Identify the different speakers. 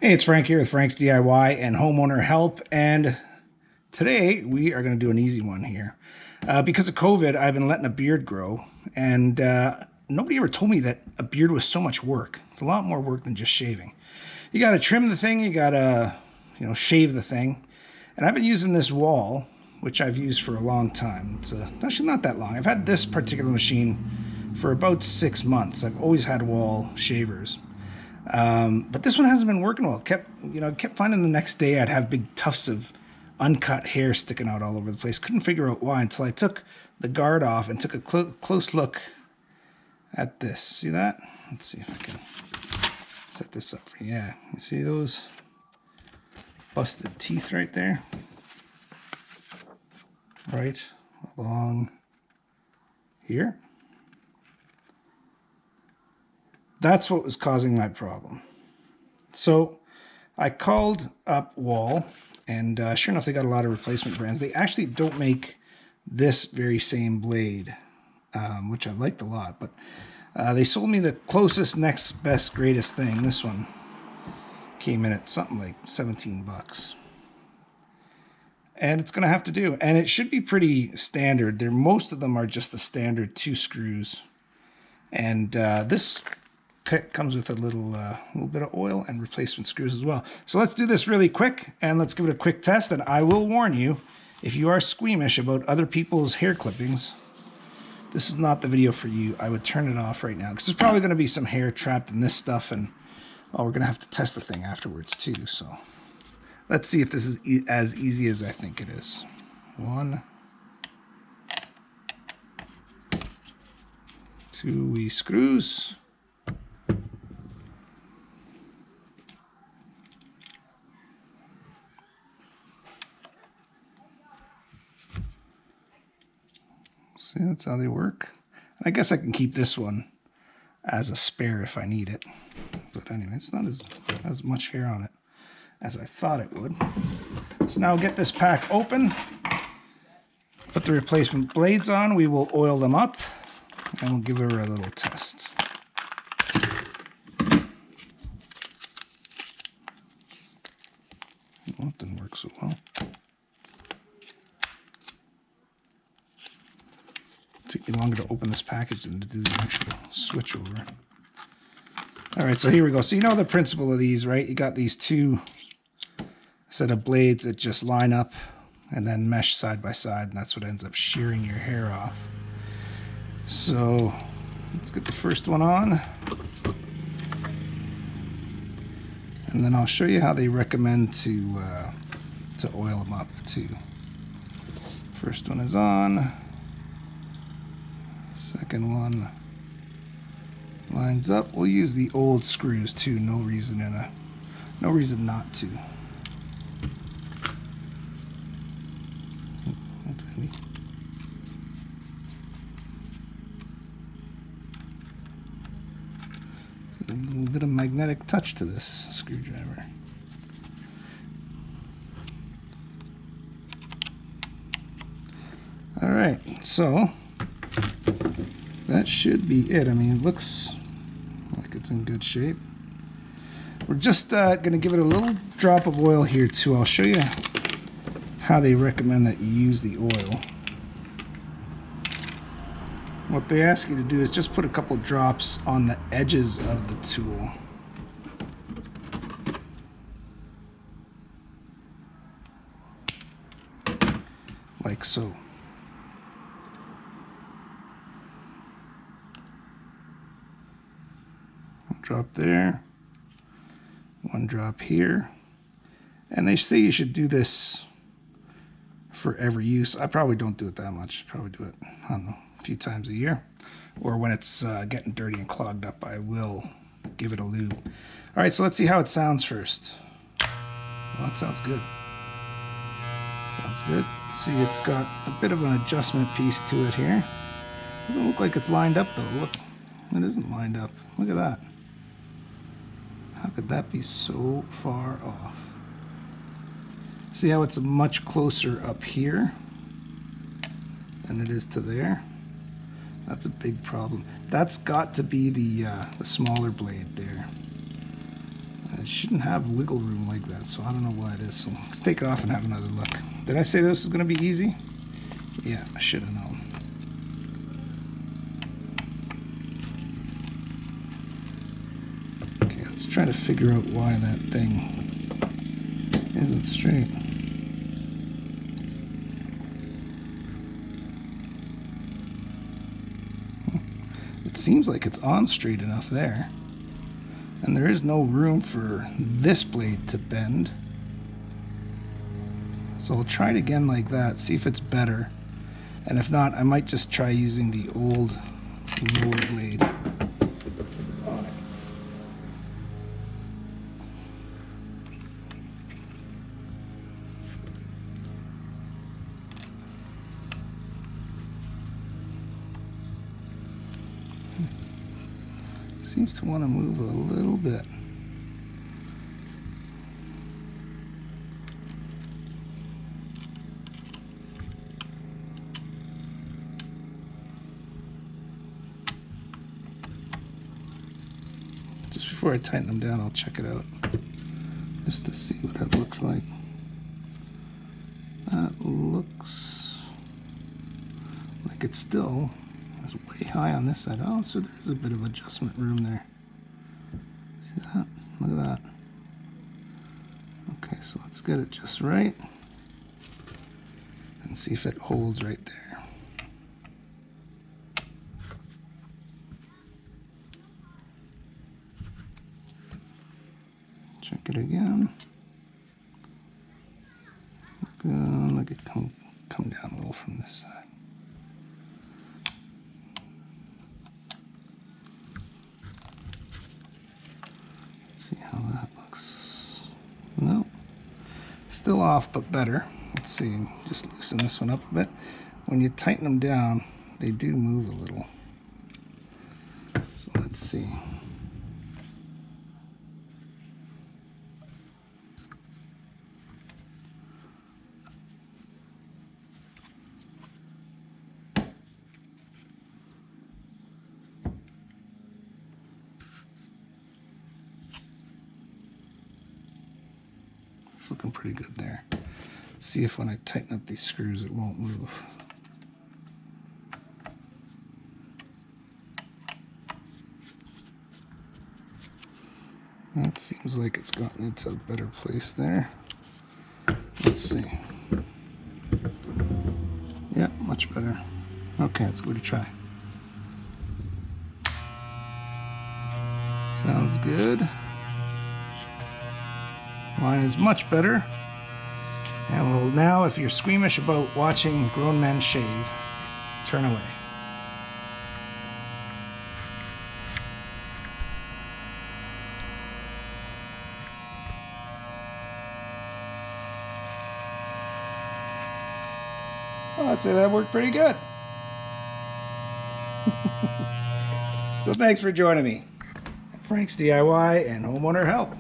Speaker 1: Hey, it's Frank here with Frank's DIY and Homeowner Help, and today we are going to do an easy one here. Because of COVID, I've been letting a beard grow, and nobody ever told me that a beard was so much work. It's a lot more work than just shaving. You got to trim the thing, you got to, shave the thing, and I've been using this Wahl, which I've used for a long time. It's actually not that long. I've had this particular machine for about 6 months. I've always had Wahl shavers. But this one hasn't been working well. Kept finding the next day I'd have big tufts of uncut hair sticking out all over the place. Couldn't figure out why until I took the guard off and took a close look at this. See that? Let's see if I can set this up for you. Yeah, you see those busted teeth right there? Right along here. That's what was causing my problem. So I called up Wahl, and sure enough, they got a lot of replacement brands. They actually don't make this very same blade, which I liked a lot, but they sold me the closest, next best, greatest thing. This one came in at something like 17 bucks. And it's going to have to do. And it should be pretty standard. Most of them are just the standard 2 screws. And this kit comes with a little bit of oil and replacement screws as well. So let's do this really quick, and let's give it a quick test. And I will warn you, if you are squeamish about other people's hair clippings, this is not the video for you. I would turn it off right now, because there's probably going to be some hair trapped in this stuff, and we're going to have to test the thing afterwards too. So let's see if this is as easy as I think it is. 1, 2 wee screws. See, that's how they work. I guess I can keep this one as a spare if I need it. But anyway, it's not as much hair on it as I thought it would. So now get this pack open. Put the replacement blades on. We will oil them up, and we'll give her a little test. Well, it didn't work so well. Took me longer to open this package than to do the actual switch over. All right, so here we go. So you know the principle of these, right? You got these 2 set of blades that just line up and then mesh side by side, and that's what ends up shearing your hair off. So let's get the first one on, and then I'll show you how they recommend to oil them up too. First one is on. Second one lines up. We'll use the old screws too. No reason not to. That's heavy. A little bit of magnetic touch to this screwdriver. All right, so that should be it. I mean, it looks like it's in good shape. We're just going to give it a little drop of oil here too. I'll show you how they recommend that you use the oil. What they ask you to do is just put a couple drops on the edges of the tool. Like so. Drop there, 1 drop here, and they say you should do this for every use. I probably don't do it that much. Probably do it, I don't know, a few times a year, or when it's getting dirty and clogged up, I will give it a lube. All right, so let's see how it sounds first. Well, that sounds good. Sounds good. See, it's got a bit of an adjustment piece to it here. Doesn't look like it's lined up though. Look, it isn't lined up. Look at that. How could that be so far off? See how it's much closer up here than it is to there? That's a big problem. That's got to be the smaller blade there. It shouldn't have wiggle room like that, so I don't know why it is. So let's take it off and have another look. Did I say this was going to be easy? Yeah, I should have known. Okay, let's try to figure out why that thing isn't straight. It seems like it's on straight enough there. And there is no room for this blade to bend. So I'll try it again like that, see if it's better. And if not, I might just try using the old lower blade. Seems to want to move a little bit. Just before I tighten them down, I'll check it out just to see what it looks like. That looks like it's still is way high on this side. Oh, so there's a bit of adjustment room there. See that? Look at that. Okay, so let's get it just right and see if it holds right there. Check it again. Good. Look, it come down a little from this side. See how that looks. No, still off, but better. Let's see, just loosen this one up a bit. When you tighten them down, they do move a little. So let's see. Looking pretty good there. Let's see if when I tighten up these screws it won't move. That seems like it's gotten into a better place there. Let's see. Yeah, much better. Okay, let's give it a try. Sounds good. Line is much better. And well, now if you're squeamish about watching grown men shave, turn away. Well, I'd say that worked pretty good. So thanks for joining me. Frank's DIY and Homeowner Help.